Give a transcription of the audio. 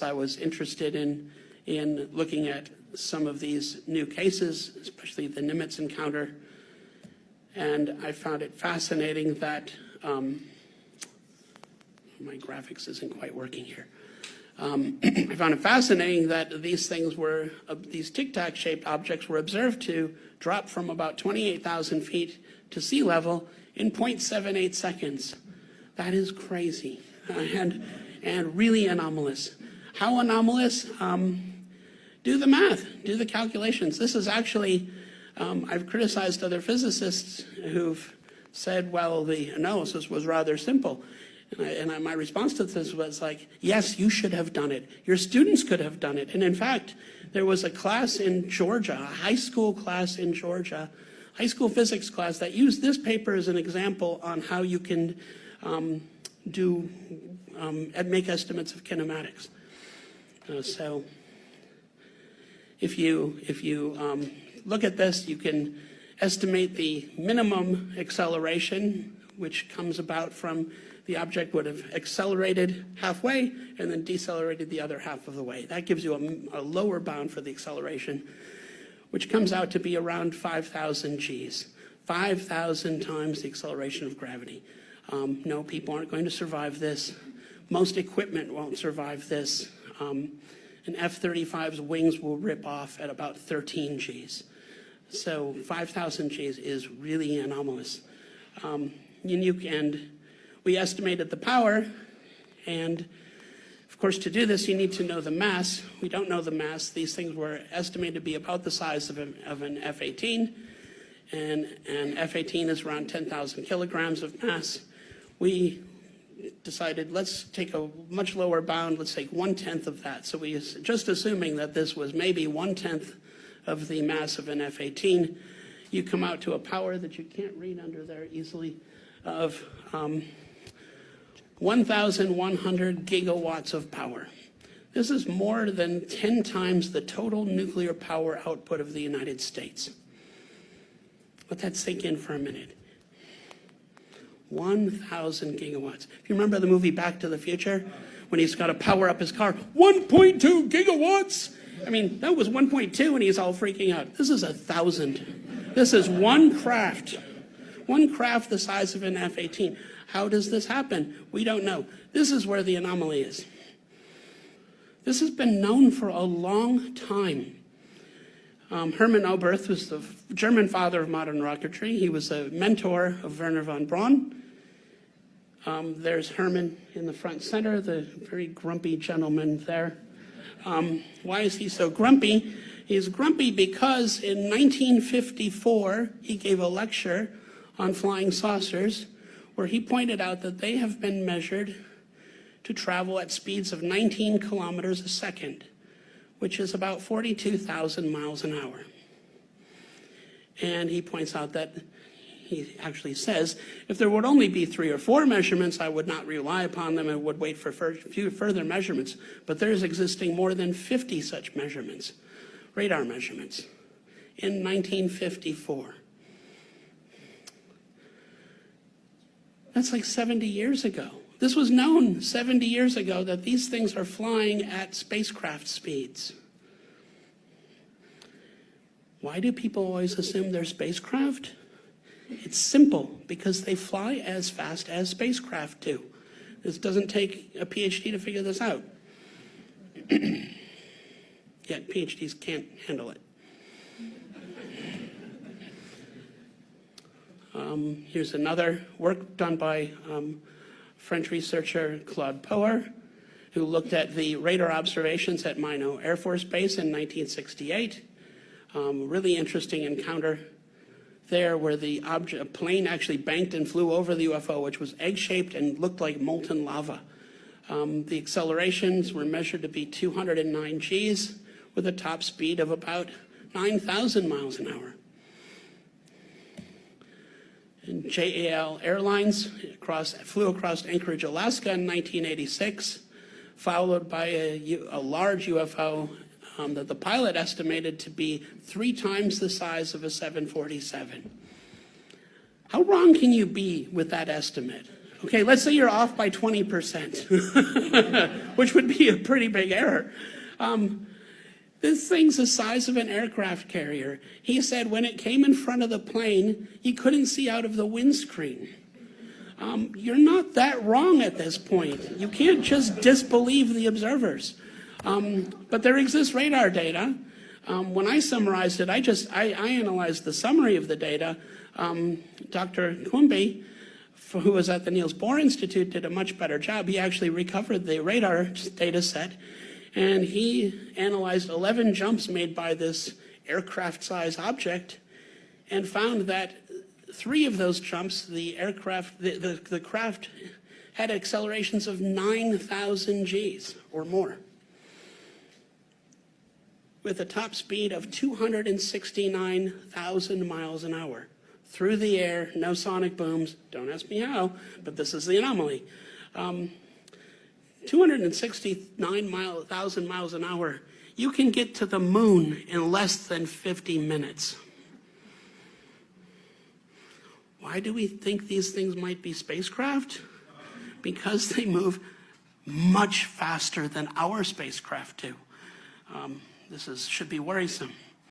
I was interested in looking at some of these new cases, especially the Nimitz encounter, and I found it fascinating that my graphics isn't quite working here. I found it fascinating that these things were, these tic-tac shaped objects were observed to drop from about 28,000 feet to sea level in 0.78 seconds. That is crazy and really anomalous. How anomalous? Do the math, do the calculations. This is actually, I've criticized other physicists who've said, well, the analysis was rather simple. And my response to this was like, yes, you should have done it. Your students could have done it. And in fact, there was a class in Georgia, a high school class in Georgia, high school physics class that used this paper as an example on how you can make estimates of kinematics. So if you look at this, you can estimate the minimum acceleration, which comes about from the object would have accelerated halfway and then decelerated the other half of the way. That gives you a lower bound for the acceleration, which comes out to be around 5,000 Gs, 5,000 times the acceleration of gravity. No, people aren't going to survive this. Most equipment won't survive this. An F-35's wings will rip off at about 13 Gs. So 5,000 Gs is really anomalous. We estimated the power, and of course to do this you need to know the mass. We don't know the mass. These things were estimated to be about the size of an F-18, and an F-18 is around 10,000 kilograms of mass. We decided let's take a much lower bound, let's take 1/10 of that. So we just assuming that this was maybe 1/10 of the mass of an F-18, you come out to a power that you can't read under there easily of 1,100 gigawatts of power. This is more than 10 times the total nuclear power output of the United States. Let that sink in for a minute. 1,000 gigawatts. If you remember the movie Back to the Future, when he's got to power up his car, 1.2 gigawatts. I mean, that was 1.2 and he's all freaking out. This is 1,000. This is one craft the size of an F-18. How does this happen? We don't know. This is where the anomaly is. This has been known for a long time. Hermann Oberth was the German father of modern rocketry. He was a mentor of Wernher von Braun. There's Hermann in the front center, the very grumpy gentleman there. Why is he so grumpy? He's grumpy because in 1954, he gave a lecture on flying saucers where he pointed out that they have been measured to travel at speeds of 19 kilometers a second, which is about 42,000 miles an hour. And he points out that, he actually says, if there would only be 3 or 4 measurements, I would not rely upon them and would wait for few further measurements. But there's existing more than 50 such measurements, radar measurements, in 1954. That's like 70 years ago. This was known 70 years ago that these things are flying at spacecraft speeds. Why do people always assume they're spacecraft? It's simple, because they fly as fast as spacecraft do. This doesn't take a PhD to figure this out. Yet PhDs can't handle it. Here's another work done by French researcher Claude Poher, who looked at the radar observations at Minot Air Force Base in 1968. Really interesting encounter there where a plane actually banked and flew over the UFO, which was egg-shaped and looked like molten lava. The accelerations were measured to be 209 Gs with a top speed of about 9,000 miles an hour. And JAL Airlines flew across Anchorage, Alaska in 1986, followed by a large UFO that the pilot estimated to be 3 times the size of a 747. How wrong can you be with that estimate? Okay, let's say you're off by 20%, which would be a pretty big error. This thing's the size of an aircraft carrier. He said when it came in front of the plane, he couldn't see out of the windscreen. You're not that wrong at this point. You can't just disbelieve the observers. But there exists radar data. When I summarized it, I analyzed the summary of the data. Dr. Quimby, who was at the Niels Bohr Institute, did a much better job. He actually recovered the radar data set, and he analyzed 11 jumps made by this aircraft-sized object and found that 3 of those jumps, the craft had accelerations of 9,000 Gs or more, with a top speed of 269,000 miles an hour. Through the air, no sonic booms. Don't ask me how, but this is the anomaly. 269,000 miles an hour. You can get to the moon in less than 50 minutes. Why do we think these things might be spacecraft? Because they move much faster than our spacecraft do. This should be worrisome.